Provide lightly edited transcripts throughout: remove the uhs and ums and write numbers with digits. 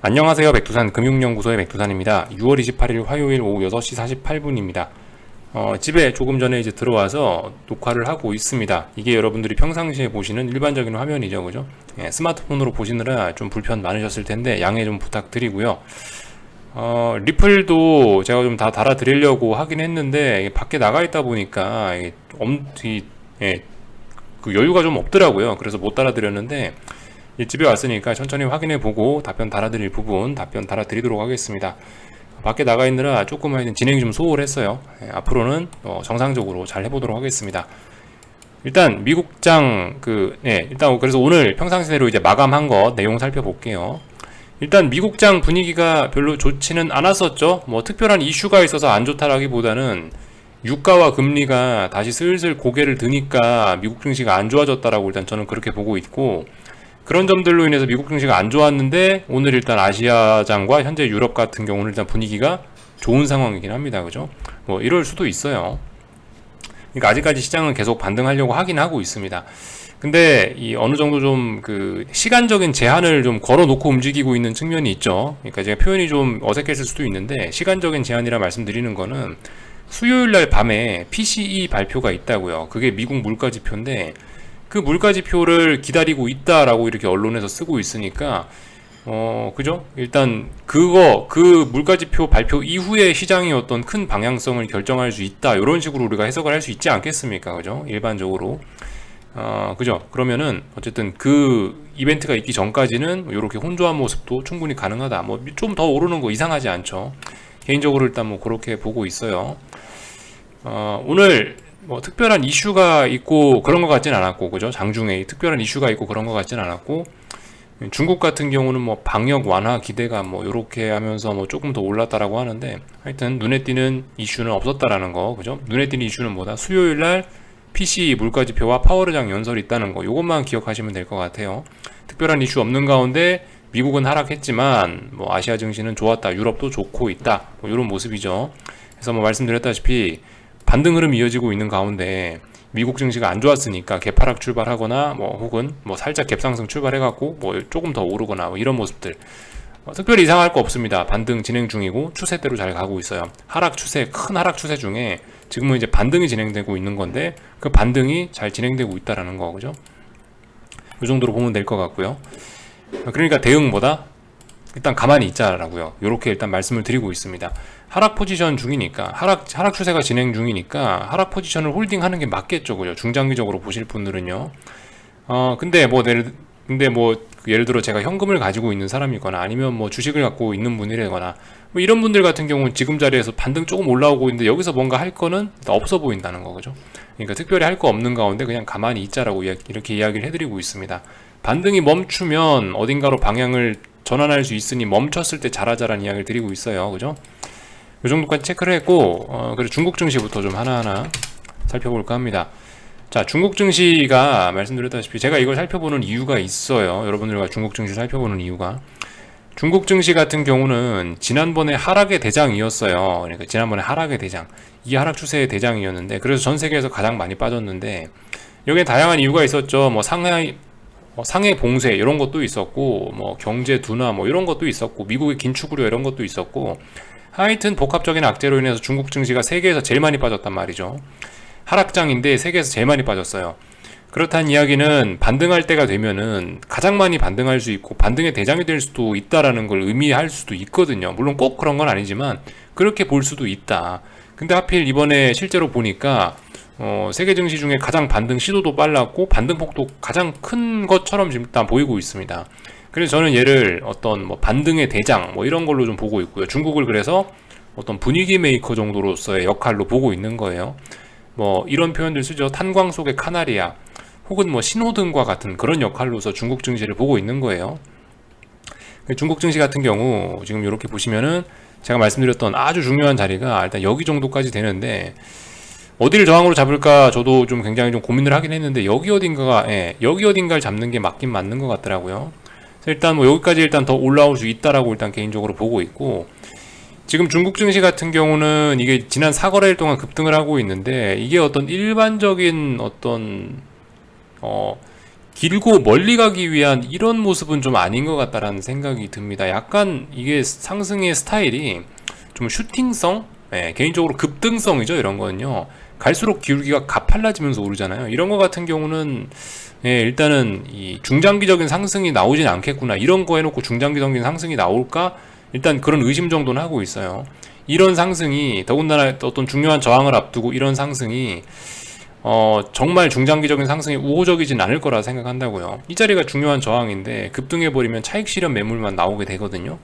안녕하세요. 백두산 금융연구소의 백두산입니다. 6월 28일 화요일 오후 6시 48분입니다. 집에 조금 전에 이제 들어와서 녹화를 하고 있습니다. 이게 여러분들이 평상시에 보시는 일반적인 화면이죠. 그죠? 예, 스마트폰으로 보시느라 좀 불편 많으셨을 텐데 양해 좀 부탁드리고요. 리플도 제가 좀 다 달아드리려고 하긴 했는데 밖에 나가 있다 보니까 그 여유가 좀 없더라고요. 그래서 못 달아드렸는데 집에 왔으니까 천천히 확인해 보고 답변 달아드릴 부분 답변 달아드리도록 하겠습니다. 밖에 나가 있느라 조금 진행이 좀 소홀했어요. 앞으로는 정상적으로 잘 해보도록 하겠습니다. 일단 미국장 일단 그래서 오늘 평상시대로 이제 마감한 거 내용 살펴볼게요. 일단 미국장 분위기가 별로 좋지는 않았었죠. 뭐 특별한 이슈가 있어서 안 좋다라기보다는 유가와 금리가 다시 슬슬 고개를 드니까 미국 증시가 안 좋아졌다라고 일단 저는 그렇게 보고 있고, 그런 점들로 인해서 미국 증시가 안 좋았는데 오늘 일단 아시아장과 현재 유럽 같은 경우는 일단 분위기가 좋은 상황이긴 합니다. 그죠? 뭐 이럴 수도 있어요. 그러니까 아직까지 시장은 계속 반등하려고 하긴 하고 있습니다. 근데 이 어느 정도 좀 그 시간적인 제한을 좀 걸어놓고 움직이고 있는 측면이 있죠. 그러니까 제가 표현이 좀 어색했을 수도 있는데, 시간적인 제한이라 말씀드리는 거는 수요일 날 밤에 PCE 발표가 있다고요. 그게 미국 물가 지표인데 그 물가 지표를 기다리고 있다라고 이렇게 언론에서 쓰고 있으니까 그죠? 일단 그 물가 지표 발표 이후에 시장이 어떤 큰 방향성을 결정할 수 있다, 이런 식으로 우리가 해석을 할 수 있지 않겠습니까? 그죠? 일반적으로. 그죠? 그러면은 어쨌든 그 이벤트가 있기 전까지는 이렇게 혼조한 모습도 충분히 가능하다. 뭐 좀 더 오르는 거 이상하지 않죠. 개인적으로 일단 뭐 그렇게 보고 있어요. 오늘 뭐 특별한 이슈가 있고 그런 것 같진 않았고, 그죠? 장중에 특별한 이슈가 있고 그런 것 같진 않았고, 중국 같은 경우는 뭐 방역 완화 기대가 뭐 요렇게 하면서 뭐 조금 더 올랐다라고 하는데, 하여튼 눈에 띄는 이슈는 없었다라는 거, 그죠? 눈에 띄는 이슈는 뭐다? 수요일 날 PC 물가지표와 파월의장 연설이 있다는 거, 요것만 기억하시면 될 것 같아요. 특별한 이슈 없는 가운데 미국은 하락했지만 뭐 아시아 증시는 좋았다, 유럽도 좋고 있다, 뭐 이런 모습이죠. 그래서 뭐 말씀드렸다시피 반등 흐름이 이어지고 있는 가운데 미국 증시가 안 좋았으니까 개파락 출발하거나 뭐 혹은 뭐 살짝 갭상승 출발해갖고 뭐 조금 더 오르거나 뭐 이런 모습들, 특별히 이상할 거 없습니다. 반등 진행 중이고 추세대로 잘 가고 있어요. 큰 하락 추세 중에 지금은 이제 반등이 진행되고 있는 건데 그 반등이 잘 진행되고 있다라는 거, 그죠? 이 정도로 보면 될 것 같고요. 그러니까 대응보다 일단 가만히 있자라고요. 이렇게 일단 말씀을 드리고 있습니다. 하락 포지션 중이니까, 하락 추세가 진행 중이니까 하락 포지션을 홀딩하는 게 맞겠죠, 그죠? 중장기적으로 보실 분들은요. 근데 뭐 예를 들어 제가 현금을 가지고 있는 사람이거나 아니면 뭐 주식을 갖고 있는 분이라거나 뭐 이런 분들 같은 경우는 지금 자리에서 반등 조금 올라오고 있는데 여기서 뭔가 할 거는 없어 보인다는 거죠. 그러니까 특별히 할 거 없는 가운데 그냥 가만히 있자라고 이렇게 이야기를 해드리고 있습니다. 반등이 멈추면 어딘가로 방향을 전환할 수 있으니 멈췄을 때 잘하자라는 이야기를 드리고 있어요. 그죠? 이 정도까지 체크를 했고, 그리고 중국 증시부터 좀 하나하나 살펴볼까 합니다. 자, 중국 증시가 말씀드렸다시피 제가 이걸 살펴보는 이유가 있어요. 여러분들과 중국 증시 살펴보는 이유가, 중국 증시 같은 경우는 지난번에 하락의 대장이었어요. 그러니까 지난번에 하락의 대장, 이 하락 추세의 대장이었는데, 그래서 전 세계에서 가장 많이 빠졌는데, 여기에 다양한 이유가 있었죠. 뭐 상해 봉쇄 이런 것도 있었고, 뭐 경제 둔화 뭐 이런 것도 있었고, 미국의 긴축 우려 이런 것도 있었고, 하여튼 복합적인 악재로 인해서 중국 증시가 세계에서 제일 많이 빠졌단 말이죠. 하락장인데 세계에서 제일 많이 빠졌어요. 그렇다는 이야기는 반등할 때가 되면은 가장 많이 반등할 수 있고 반등의 대장이 될 수도 있다라는 걸 의미할 수도 있거든요. 물론 꼭 그런 건 아니지만 그렇게 볼 수도 있다. 근데 하필 이번에 실제로 보니까 세계 증시 중에 가장 반등 시도도 빨랐고 반등폭도 가장 큰 것처럼 지금 일단 보이고 있습니다. 그래서 저는 얘를 어떤 뭐 반등의 대장 뭐 이런 걸로 좀 보고 있고요. 중국을 그래서 어떤 분위기 메이커 정도로서의 역할로 보고 있는 거예요. 뭐 이런 표현들 쓰죠. 탄광 속의 카나리아 혹은 뭐 신호등과 같은 그런 역할로서 중국 증시를 보고 있는 거예요. 중국 증시 같은 경우 지금 이렇게 보시면은 제가 말씀드렸던 아주 중요한 자리가 일단 여기 정도까지 되는데, 어디를 저항으로 잡을까 저도 좀 굉장히 좀 고민을 하긴 했는데 여기 어딘가를 잡는 게 맞긴 맞는 것 같더라고요. 일단 뭐 여기까지 일단 더 올라올 수 있다라고 일단 개인적으로 보고 있고, 지금 중국 증시 같은 경우는 이게 지난 4거래일 동안 급등을 하고 있는데, 이게 어떤 일반적인 어떤 길고 멀리 가기 위한 이런 모습은 좀 아닌 것 같다라는 생각이 듭니다. 약간 이게 상승의 스타일이 좀 슈팅성, 개인적으로 급등성이죠. 이런 거는요. 갈수록 기울기가 가팔라지면서 오르잖아요. 이런 거 같은 경우는 일단은 이 중장기적인 상승이 나오진 않겠구나. 이런 거 해놓고 중장기적인 상승이 나올까? 일단 그런 의심 정도는 하고 있어요. 이런 상승이 더군다나 어떤 중요한 저항을 앞두고 이런 상승이 정말 중장기적인 상승이 우호적이진 않을 거라 생각한다고요. 이 자리가 중요한 저항인데 급등해버리면 차익 실현 매물만 나오게 되거든요.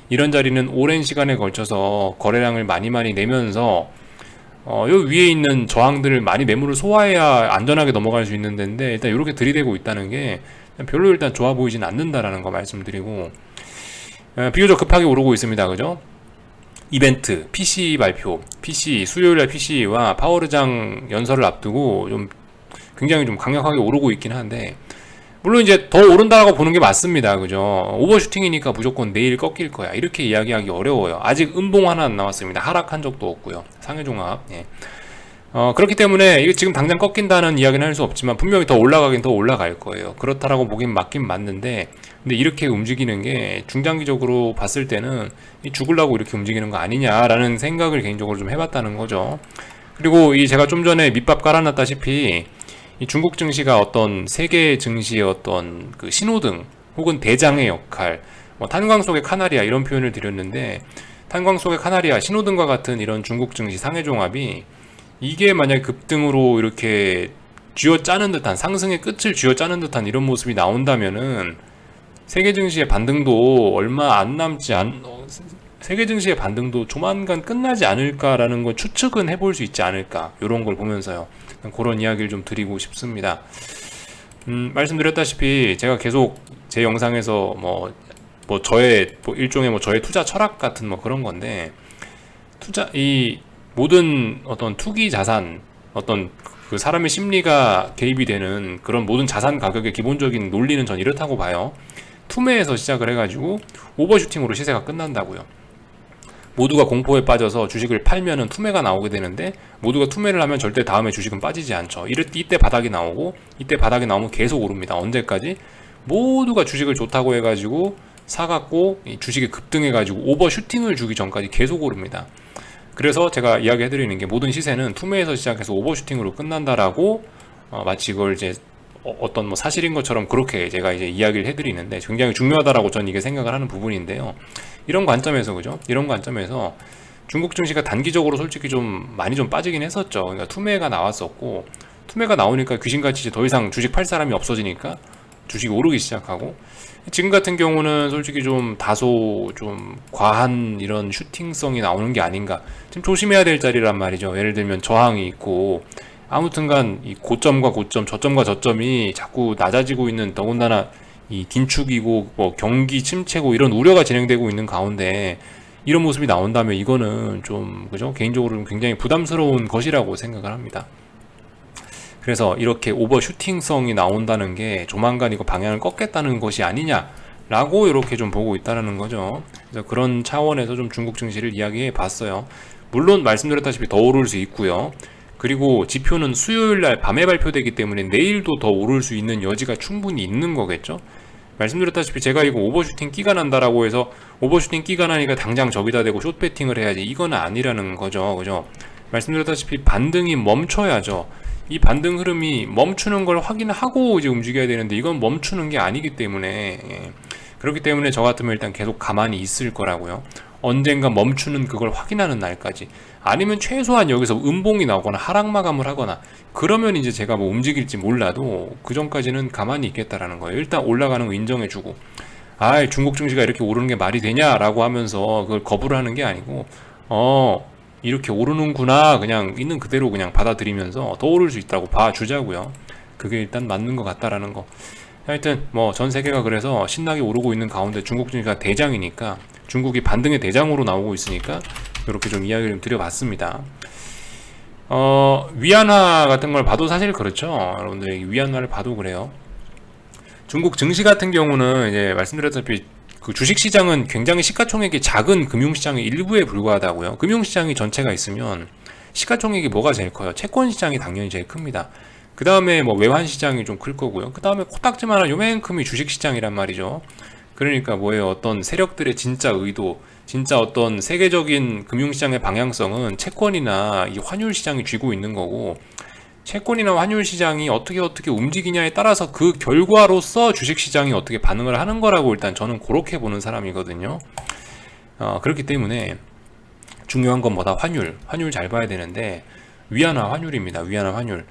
이런 자리는 오랜 시간에 걸쳐서 거래량을 많이 내면서 요 위에 있는 저항들을 많이 매물을 소화해야 안전하게 넘어갈 수 있는 데인데 일단 이렇게 들이대고 있다는 게 별로 일단 좋아 보이진 않는다라는 거 말씀드리고, 비교적 급하게 오르고 있습니다. 그죠? 이벤트, PC 발표, PC, 수요일날 PC와 파워르장 연설을 앞두고 좀 굉장히 좀 강력하게 오르고 있긴 한데, 물론 이제 더 오른다라고 보는 게 맞습니다. 그죠? 오버슈팅이니까 무조건 내일 꺾일 거야. 이렇게 이야기하기 어려워요. 아직 음봉 하나 안 나왔습니다. 하락한 적도 없고요. 상해종합. 그렇기 때문에 이게 지금 당장 꺾인다는 이야기는 할 수 없지만 분명히 더 올라가긴 더 올라갈 거예요. 그렇다라고 보긴 맞긴 맞는데, 근데 이렇게 움직이는 게 중장기적으로 봤을 때는 죽으려고 이렇게 움직이는 거 아니냐라는 생각을 개인적으로 좀 해봤다는 거죠. 그리고 이 제가 좀 전에 밑밥 깔아놨다시피 이 중국 증시가 어떤 세계 증시의 어떤 그 신호등 혹은 대장의 역할, 뭐 탄광 속의 카나리아 이런 표현을 드렸는데, 탄광 속의 카나리아, 신호등과 같은 이런 중국 증시 상해종합이 이게 만약에 급등으로 이렇게 쥐어짜는 듯한, 상승의 끝을 쥐어짜는 듯한 이런 모습이 나온다면은 세계 증시의 반등도 얼마 안 남지 세계 증시의 반등도 조만간 끝나지 않을까라는 걸 추측은 해볼 수 있지 않을까, 이런 걸 보면서요. 그런 이야기를 좀 드리고 싶습니다. 말씀드렸다시피 제가 계속 제 영상에서 저의 일종의 저의 투자 철학 같은 그런 건데, 이 모든 어떤 투기 자산, 어떤 그 사람의 심리가 개입이 되는 그런 모든 자산 가격의 기본적인 논리는 전 이렇다고 봐요. 투매에서 시작을 해가지고 오버슈팅으로 시세가 끝난다고요. 모두가 공포에 빠져서 주식을 팔면은 투매가 나오게 되는데, 모두가 투매를 하면 절대 다음에 주식은 빠지지 않죠. 이때 바닥이 나오고, 이때 바닥이 나오면 계속 오릅니다. 언제까지? 모두가 주식을 좋다고 해가지고 사갖고 이 주식이 급등해가지고 오버슈팅을 주기 전까지 계속 오릅니다. 그래서 제가 이야기해드리는 게, 모든 시세는 투매에서 시작해서 오버슈팅으로 끝난다라고 마치 이걸 이제 어떤 사실인 것처럼 그렇게 제가 이제 이야기를 해드리는데, 굉장히 중요하다라고 저는 이게 생각을 하는 부분인데요. 이런 관점에서, 그죠? 이런 관점에서 중국 증시가 단기적으로 솔직히 좀 많이 좀 빠지긴 했었죠. 그러니까 투매가 나왔었고, 투매가 나오니까 귀신같이 이제 더 이상 주식 팔 사람이 없어지니까 주식이 오르기 시작하고, 지금 같은 경우는 솔직히 좀 다소 좀 과한 이런 슈팅성이 나오는 게 아닌가. 지금 조심해야 될 자리란 말이죠. 예를 들면 저항이 있고, 아무튼간 이 고점과 고점, 저점과 저점이 자꾸 낮아지고 있는, 더군다나 이 긴축이고 경기 침체고 이런 우려가 진행되고 있는 가운데 이런 모습이 나온다면 이거는 좀, 그죠? 개인적으로는 굉장히 부담스러운 것이라고 생각을 합니다. 그래서 이렇게 오버슈팅성이 나온다는 게 조만간 이거 방향을 꺾겠다는 것이 아니냐라고 이렇게 좀 보고 있다는 거죠. 그래서 그런 차원에서 좀 중국 증시를 이야기해 봤어요. 물론 말씀드렸다시피 더 오를 수 있고요. 그리고 지표는 수요일날 밤에 발표되기 때문에 내일도 더 오를 수 있는 여지가 충분히 있는 거겠죠. 말씀드렸다시피 제가 이거 오버슈팅 끼가 난다라고 해서 오버슈팅 끼가 나니까 당장 저기다 대고 숏배팅을 해야지, 이건 아니라는 거죠. 그죠? 말씀드렸다시피 반등이 멈춰야죠. 이 반등 흐름이 멈추는 걸 확인하고 이제 움직여야 되는데, 이건 멈추는 게 아니기 때문에, 그렇기 때문에 저 같으면 일단 계속 가만히 있을 거라고요. 언젠가 멈추는 그걸 확인하는 날까지. 아니면 최소한 여기서 음봉이 나오거나 하락 마감을 하거나, 그러면 이제 제가 움직일지 몰라도 그 전까지는 가만히 있겠다라는 거예요. 일단 올라가는 거 인정해주고, 중국 증시가 이렇게 오르는 게 말이 되냐라고 하면서 그걸 거부를 하는 게 아니고, 이렇게 오르는구나, 그냥 있는 그대로 그냥 받아들이면서 더 오를 수 있다고 봐주자고요. 그게 일단 맞는 것 같다라는 거. 하여튼 전 세계가 그래서 신나게 오르고 있는 가운데 중국 증시가 대장이니까, 중국이 반등의 대장으로 나오고 있으니까 이렇게 좀 이야기를 드려봤습니다. 위안화 같은 걸 봐도 사실 그렇죠. 여러분들 위안화를 봐도 그래요. 중국 증시 같은 경우는 이제 말씀드렸다시피 그 주식시장은 굉장히 시가총액이 작은 금융시장의 일부에 불과하다고요. 금융시장이 전체가 있으면 시가총액이 뭐가 제일 커요? 채권시장이 당연히 제일 큽니다. 그 다음에 뭐 외환 시장이 좀 클 거고요. 그 다음에 코딱지만한 요만큼이 주식 시장이란 말이죠. 그러니까 뭐예요? 어떤 세력들의 진짜 의도, 진짜 어떤 세계적인 금융시장의 방향성은 채권이나 이 환율 시장이 쥐고 있는 거고, 채권이나 환율 시장이 어떻게 움직이냐에 따라서 그 결과로서 주식 시장이 어떻게 반응을 하는 거라고 일단 저는 그렇게 보는 사람이거든요. 그렇기 때문에 중요한 건 뭐다? 환율 잘 봐야 되는데, 위안화 환율입니다. 위안화 환율.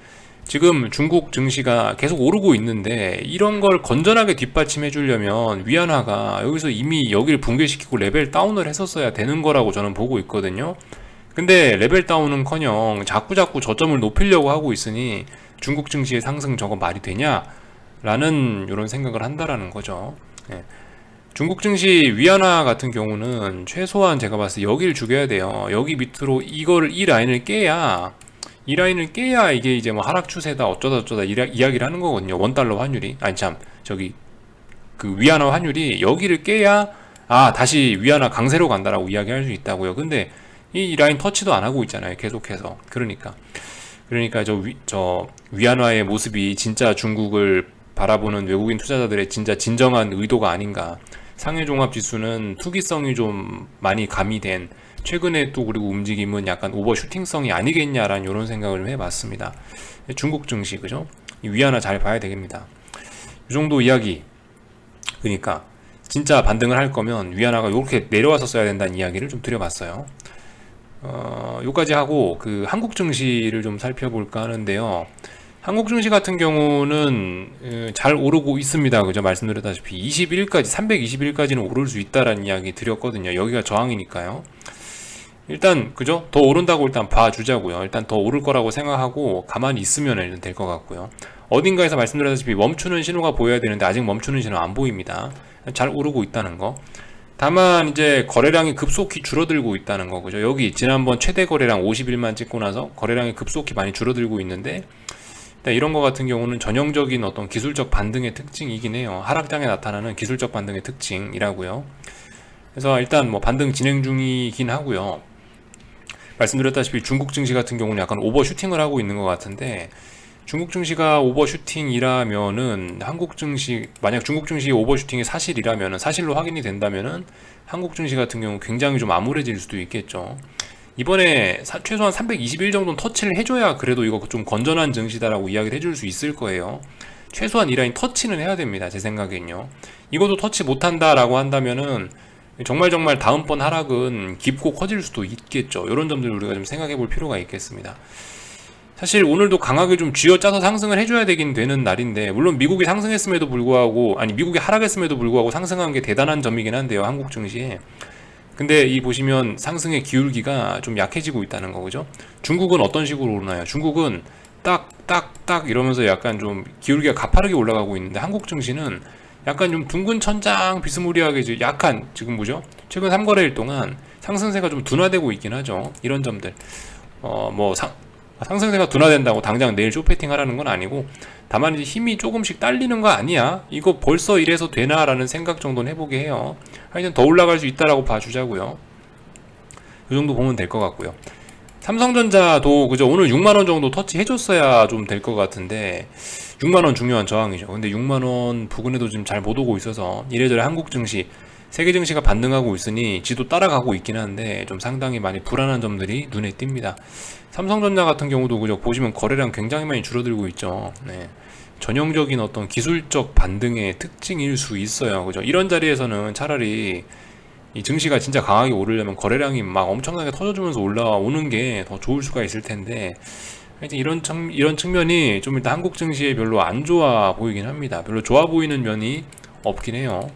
지금 중국 증시가 계속 오르고 있는데 이런 걸 건전하게 뒷받침해 주려면 위안화가 여기서 이미 여기를 붕괴시키고 레벨 다운을 했었어야 되는 거라고 저는 보고 있거든요. 근데 레벨 다운은커녕 자꾸 저점을 높이려고 하고 있으니 중국 증시의 상승 저거 말이 되냐? 라는 이런 생각을 한다라는 거죠. 예. 중국 증시 위안화 같은 경우는 최소한 제가 봤을 때 여기를 죽여야 돼요. 여기 밑으로 이 라인을 깨야, 이게 이제 뭐 하락 추세다 어쩌다 이야기를 하는 거거든요. 원달러 환율이, 아니 참 저기 그 위안화 환율이 여기를 깨야 다시 위안화 강세로 간다라고 이야기할 수 있다고요. 근데 이 라인 터치도 안 하고 있잖아요. 계속해서. 그러니까 저 위안화의 모습이 진짜 중국을 바라보는 외국인 투자자들의 진짜 진정한 의도가 아닌가. 상해종합지수는 투기성이 좀 많이 가미된, 최근에 또 그리고 움직임은 약간 오버슈팅성이 아니겠냐라는 이런 생각을 좀 해봤습니다. 중국 증시, 그죠? 이 위안화 잘 봐야 되겠습니다. 이 정도 이야기. 그러니까 진짜 반등을 할 거면 위안화가 이렇게 내려왔었어야 된다는 이야기를 좀 드려봤어요. 요까지 하고 그 한국 증시를 좀 살펴볼까 하는데요. 한국 증시 같은 경우는 잘 오르고 있습니다. 그죠? 말씀드렸다시피 21일까지, 320일까지는 오를 수 있다라는 이야기 드렸거든요. 여기가 저항이니까요. 일단 그죠? 더 오른다고 일단 봐주자고요. 일단 더 오를 거라고 생각하고 가만히 있으면 일단 될 것 같고요. 어딘가에서 말씀드렸다시피 멈추는 신호가 보여야 되는데 아직 멈추는 신호 안 보입니다. 잘 오르고 있다는 거. 다만 이제 거래량이 급속히 줄어들고 있다는 거, 그죠? 여기 지난번 최대 거래량 50일만 찍고 나서 거래량이 급속히 많이 줄어들고 있는데, 이런 거 같은 경우는 전형적인 어떤 기술적 반등의 특징이긴 해요. 하락장에 나타나는 기술적 반등의 특징이라고요. 그래서 일단 뭐 반등 진행 중이긴 하고요. 말씀드렸다시피 중국 증시 같은 경우는 약간 오버슈팅을 하고 있는 것 같은데, 중국 증시가 오버슈팅이라면은 한국 증시, 만약 중국 증시 오버슈팅이 사실이라면은, 사실로 확인이 된다면은 한국 증시 같은 경우 굉장히 좀 암울해질 수도 있겠죠. 이번에 최소한 320일 정도는 터치를 해줘야 그래도 이거 좀 건전한 증시다라고 이야기를 해줄 수 있을 거예요. 최소한 이 라인 터치는 해야 됩니다. 제 생각엔요. 이것도 터치 못한다라고 한다면은 정말 다음번 하락은 깊고 커질 수도 있겠죠. 이런 점들 우리가 좀 생각해 볼 필요가 있겠습니다. 사실 오늘도 강하게 좀 쥐어짜서 상승을 해줘야 되긴 되는 날인데, 물론 미국이 상승했음에도 불구하고, 미국이 하락했음에도 불구하고 상승한 게 대단한 점이긴 한데요, 한국 증시에. 근데 이 보시면 상승의 기울기가 좀 약해지고 있다는 거죠. 중국은 어떤 식으로 오르나요? 중국은 딱 이러면서 약간 좀 기울기가 가파르게 올라가고 있는데, 한국 증시는 약간 좀 둥근 천장 비스무리하게 약간 지금 뭐죠? 최근 3거래일 동안 상승세가 좀 둔화되고 있긴 하죠. 이런 점들. 상승세가 둔화된다고 당장 내일 쇼패팅 하라는 건 아니고, 다만 이제 힘이 조금씩 딸리는 거 아니야? 이거 벌써 이래서 되나? 라는 생각 정도는 해보게 해요. 하여튼 더 올라갈 수 있다라고 봐주자고요. 이 정도 보면 될 것 같고요. 삼성전자도 그죠? 오늘 6만원 정도 터치 해줬어야 좀 될 것 같은데, 6만원 중요한 저항이죠. 근데 6만원 부근에도 지금 잘 못 오고 있어서 이래저래 한국 증시, 세계 증시가 반등하고 있으니 지도 따라가고 있긴 한데 좀 상당히 많이 불안한 점들이 눈에 띕니다. 삼성전자 같은 경우도 그죠? 보시면 거래량 굉장히 많이 줄어들고 있죠. 네. 전형적인 어떤 기술적 반등의 특징일 수 있어요. 그죠? 이런 자리에서는 차라리 이 증시가 진짜 강하게 오르려면 거래량이 막 엄청나게 터져주면서 올라오는 게 더 좋을 수가 있을 텐데, 하여튼 이런 측면이 좀 일단 한국 증시에 별로 안 좋아 보이긴 합니다. 별로 좋아 보이는 면이 없긴 해요.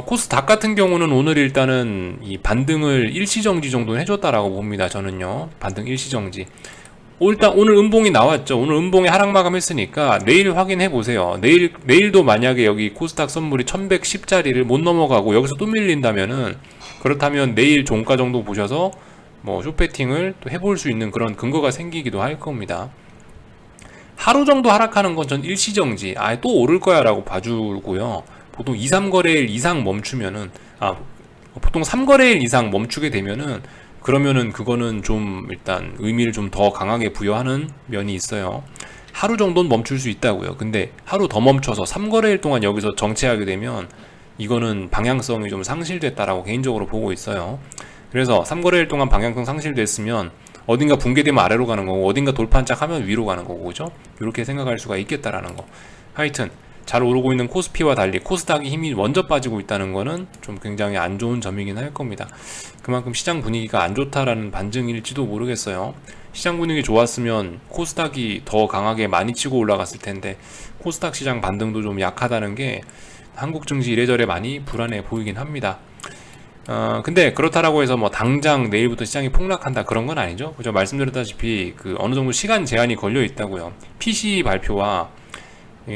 코스닥 같은 경우는 오늘 일단은 이 반등을 일시정지 정도는 해줬다라고 봅니다. 저는요. 반등 일시정지. 일단 오늘 음봉이 나왔죠. 오늘 음봉에 하락 마감했으니까 내일 확인해 보세요. 내일도 만약에 여기 코스닥 선물이 1110짜리를 못 넘어가고 여기서 또 밀린다면은, 그렇다면 내일 종가 정도 보셔서 뭐 쇼패팅을 또 해볼 수 있는 그런 근거가 생기기도 할 겁니다. 하루 정도 하락하는 건 전 일시정지, 또 오를 거야 라고 봐주고요. 보통 2, 3거래일 이상 멈추면은, 보통 3거래일 이상 멈추게 되면은 그러면은 그거는 좀 일단 의미를 좀 더 강하게 부여하는 면이 있어요. 하루 정도는 멈출 수 있다고요. 근데 하루 더 멈춰서 3거래일 동안 여기서 정체하게 되면 이거는 방향성이 좀 상실됐다라고 개인적으로 보고 있어요. 그래서 3거래일 동안 방향성 상실됐으면 어딘가 붕괴되면 아래로 가는 거고 어딘가 돌판짝하면 위로 가는 거고, 그죠? 이렇게 생각할 수가 있겠다라는 거. 하여튼 잘 오르고 있는 코스피와 달리 코스닥이 힘이 먼저 빠지고 있다는 거는 좀 굉장히 안 좋은 점이긴 할 겁니다. 그만큼 시장 분위기가 안 좋다라는 반증일지도 모르겠어요. 시장 분위기 좋았으면 코스닥이 더 강하게 많이 치고 올라갔을 텐데 코스닥 시장 반등도 좀 약하다는 게 한국 증시 이래저래 많이 불안해 보이긴 합니다. 근데 그렇다라고 해서 뭐 당장 내일부터 시장이 폭락한다 그런 건 아니죠. 그죠? 말씀드렸다시피 그 어느 정도 시간 제한이 걸려 있다고요. PC 발표와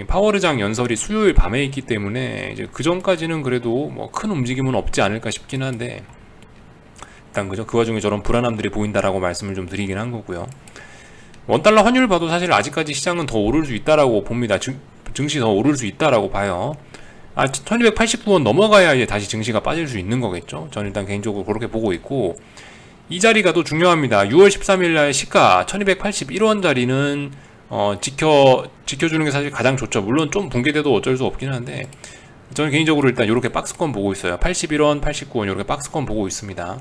파월의장 연설이 수요일 밤에 있기 때문에 이제 그 전까지는 그래도 뭐 큰 움직임은 없지 않을까 싶긴 한데 일단 그죠? 그 와중에 저런 불안함들이 보인다라고 말씀을 좀 드리긴 한 거고요. 원달러 환율 봐도 사실 아직까지 시장은 더 오를 수 있다라고 봅니다. 증시 더 오를 수 있다라고 봐요. 1289원 넘어가야 이제 다시 증시가 빠질 수 있는 거겠죠. 저는 일단 개인적으로 그렇게 보고 있고, 이 자리가 더 중요합니다. 6월 13일 날 시가 1281원짜리는 지켜주는 게 사실 가장 좋죠. 물론 좀 붕괴돼도 어쩔 수 없긴 한데 저는 개인적으로 일단 이렇게 박스권 보고 있어요. 81원, 89원 이렇게 박스권 보고 있습니다.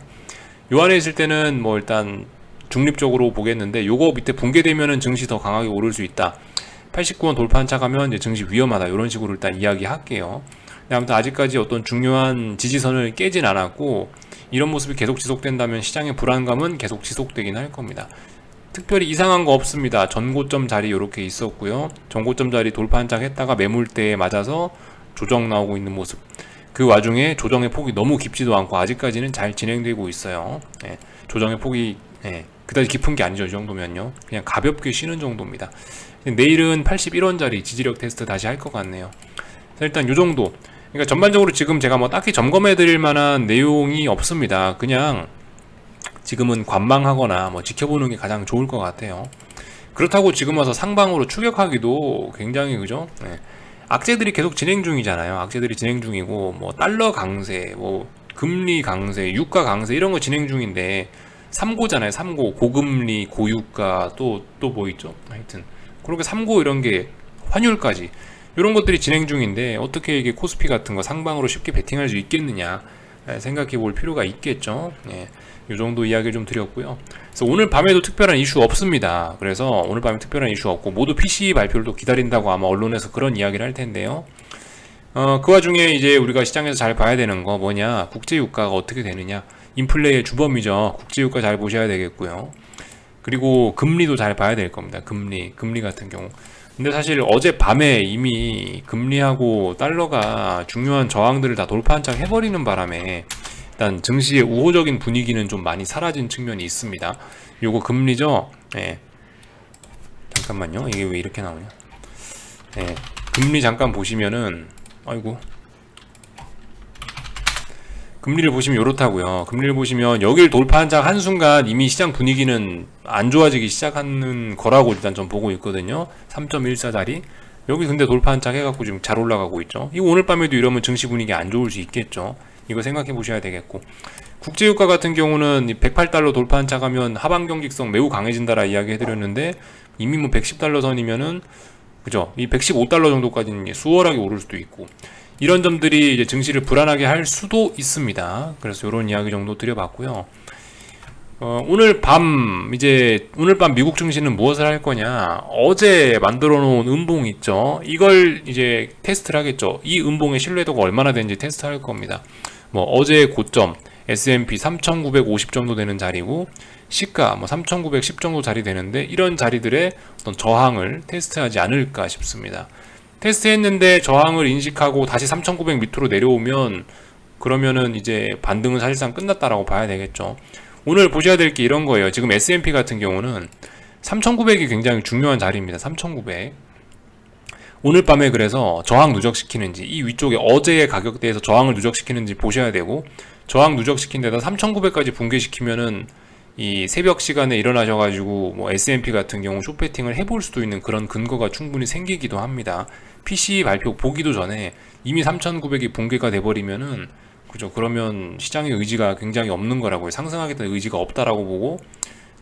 요 안에 있을 때는 뭐 일단 중립적으로 보겠는데 요거 밑에 붕괴되면은 증시 더 강하게 오를 수 있다. 89원 돌파한 차 가면 이제 증시 위험하다. 이런 식으로 일단 이야기할게요. 아무튼 아직까지 어떤 중요한 지지선을 깨진 않았고 이런 모습이 계속 지속된다면 시장의 불안감은 계속 지속되긴 할 겁니다. 특별히 이상한 거 없습니다. 전고점 자리 이렇게 있었고요. 전고점 자리 돌파 한 장 했다가 매물대에 맞아서 조정 나오고 있는 모습. 그 와중에 조정의 폭이 너무 깊지도 않고 아직까지는 잘 진행되고 있어요. 조정의 폭이 그다지 깊은 게 아니죠. 이 정도면요. 그냥 가볍게 쉬는 정도입니다. 내일은 81원짜리 지지력 테스트 다시 할 것 같네요. 일단 이 정도. 그러니까 전반적으로 지금 제가 뭐 딱히 점검해 드릴 만한 내용이 없습니다. 그냥 지금은 관망하거나 뭐 지켜보는 게 가장 좋을 것 같아요. 그렇다고 지금 와서 상방으로 추격하기도 굉장히 그죠? 악재들이 계속 진행 중이잖아요. 악재들이 진행 중이고 뭐 달러 강세, 뭐 금리 강세, 유가 강세 이런 거 진행 중인데 3고잖아요. 3고 고금리, 고유가 또 뭐 있죠? 하여튼 그렇게 3고 이런 게 환율까지 이런 것들이 진행 중인데 어떻게 이게 코스피 같은 거 상방으로 쉽게 베팅할 수 있겠느냐 생각해 볼 필요가 있겠죠. 이 정도 이야기를 좀 드렸고요. 그래서 오늘 밤에도 특별한 이슈 없습니다. 그래서 오늘 밤에 특별한 이슈 없고 모두 PC 발표를 또 기다린다고 아마 언론에서 그런 이야기를 할 텐데요. 그 와중에 이제 우리가 시장에서 잘 봐야 되는 거 뭐냐, 국제유가가 어떻게 되느냐, 인플레의 주범이죠. 국제유가 잘 보셔야 되겠고요. 그리고 금리도 잘 봐야 될 겁니다. 금리 같은 경우. 근데 사실 어젯밤에 이미 금리하고 달러가 중요한 저항들을 다 돌파 한창 해버리는 바람에 일단 증시의 우호적인 분위기는 좀 많이 사라진 측면이 있습니다. 요거 금리죠? 잠깐만요. 이게 왜 이렇게 나오냐? 금리 잠깐 보시면은 아이고. 금리를 보시면 이렇다고요. 금리를 보시면 여길 돌파한 장 한순간 이미 시장 분위기는 안 좋아지기 시작하는 거라고 일단 좀 보고 있거든요. 3.14짜리 여기 근데 돌파한 장 해갖고 지금 잘 올라가고 있죠. 이거 오늘 밤에도 이러면 증시 분위기 안 좋을 수 있겠죠. 이거 생각해 보셔야 되겠고, 국제유가 같은 경우는 108달러 돌파한 차 가면 하방 경직성 매우 강해진다라 이야기 해드렸는데 이미 뭐 110달러 선이면은 그죠? 이 115달러 정도까지는 수월하게 오를 수도 있고 이런 점들이 이제 증시를 불안하게 할 수도 있습니다. 그래서 이런 이야기 정도 드려봤고요. 오늘 밤 미국 증시는 무엇을 할 거냐? 어제 만들어 놓은 음봉 있죠? 이걸 이제 테스트를 하겠죠. 이 음봉의 신뢰도가 얼마나 되는지 테스트할 겁니다. 뭐 어제의 고점 S&P 3,950 정도 되는 자리고 시가 뭐 3,910 정도 자리 되는데 이런 자리들의 어떤 저항을 테스트하지 않을까 싶습니다. 테스트했는데 저항을 인식하고 다시 3,900 밑으로 내려오면 그러면은 이제 반등은 사실상 끝났다라고 봐야 되겠죠. 오늘 보셔야 될 게 이런 거예요. 지금 S&P 같은 경우는 3,900이 굉장히 중요한 자리입니다. 3,900. 오늘 밤에 그래서 저항 누적시키는지 이 위쪽에 어제의 가격대에서 저항을 누적시키는지 보셔야 되고 저항 누적시킨 데다 3,900까지 붕괴시키면은 이 새벽 시간에 일어나셔가지고 뭐 S&P 같은 경우 숏배팅을 해볼 수도 있는 그런 근거가 충분히 생기기도 합니다. PC 발표 보기도 전에 이미 3,900이 붕괴가 돼버리면은 그죠? 그러면 시장의 의지가 굉장히 없는 거라고요. 상승하겠다는 의지가 없다라고 보고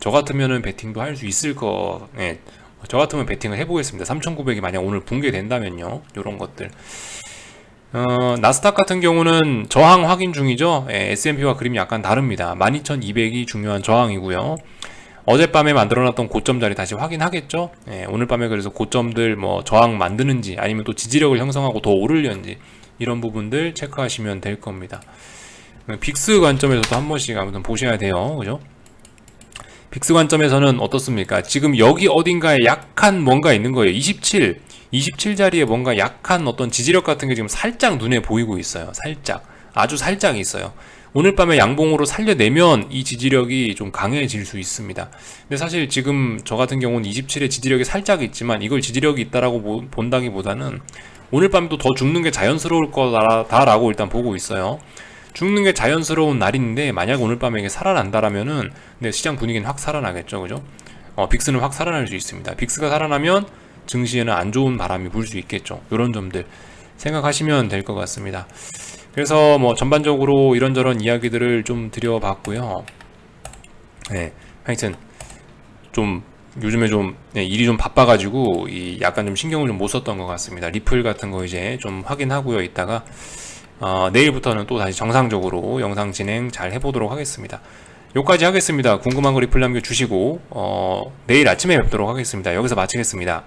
저 같으면은 베팅도 할 수 있을 거. 예. 저 같으면 베팅을 해보겠습니다. 3,900이 만약 오늘 붕괴된다면요. 이런 것들. 나스닥 같은 경우는 저항 확인 중이죠. 예, S&P와 그림이 약간 다릅니다. 12,200이 중요한 저항이고요. 어젯밤에 만들어놨던 고점 자리 다시 확인하겠죠. 예, 오늘 밤에 그래서 고점들 뭐 저항 만드는지 아니면 또 지지력을 형성하고 더 오르려는지 이런 부분들 체크하시면 될 겁니다. 빅스 관점에서도 한 번씩 아무튼 보셔야 돼요. 그죠? 빅스 관점에서는 어떻습니까? 지금 여기 어딘가에 약한 뭔가 있는 거예요. 27 자리에 뭔가 약한 어떤 지지력 같은 게 지금 살짝 눈에 보이고 있어요. 살짝. 아주 살짝 있어요. 오늘 밤에 양봉으로 살려내면 이 지지력이 좀 강해질 수 있습니다. 근데 사실 지금 저 같은 경우는 27의 지지력이 살짝 있지만 이걸 지지력이 있다라고 본다기보다는 오늘 밤도 더 죽는 게 자연스러울 거다라고 일단 보고 있어요. 죽는 게 자연스러운 날인데 만약 오늘 밤에 이게 살아난다라면은 근데 시장 분위기는 확 살아나겠죠, 그죠? 빅스는 확 살아날 수 있습니다. 빅스가 살아나면 증시에는 안 좋은 바람이 불 수 있겠죠. 이런 점들 생각하시면 될 것 같습니다. 그래서 뭐 전반적으로 이런저런 이야기들을 좀 드려봤고요. 네, 하여튼 좀 요즘에 좀 일이 좀 바빠가지고 약간 좀 신경을 좀 못 썼던 것 같습니다. 리플 같은 거 이제 좀 확인하고요. 이따가 내일부터는 또 다시 정상적으로 영상 진행 잘 해보도록 하겠습니다. 여기까지 하겠습니다. 궁금한 거 리플 남겨주시고 내일 아침에 뵙도록 하겠습니다. 여기서 마치겠습니다.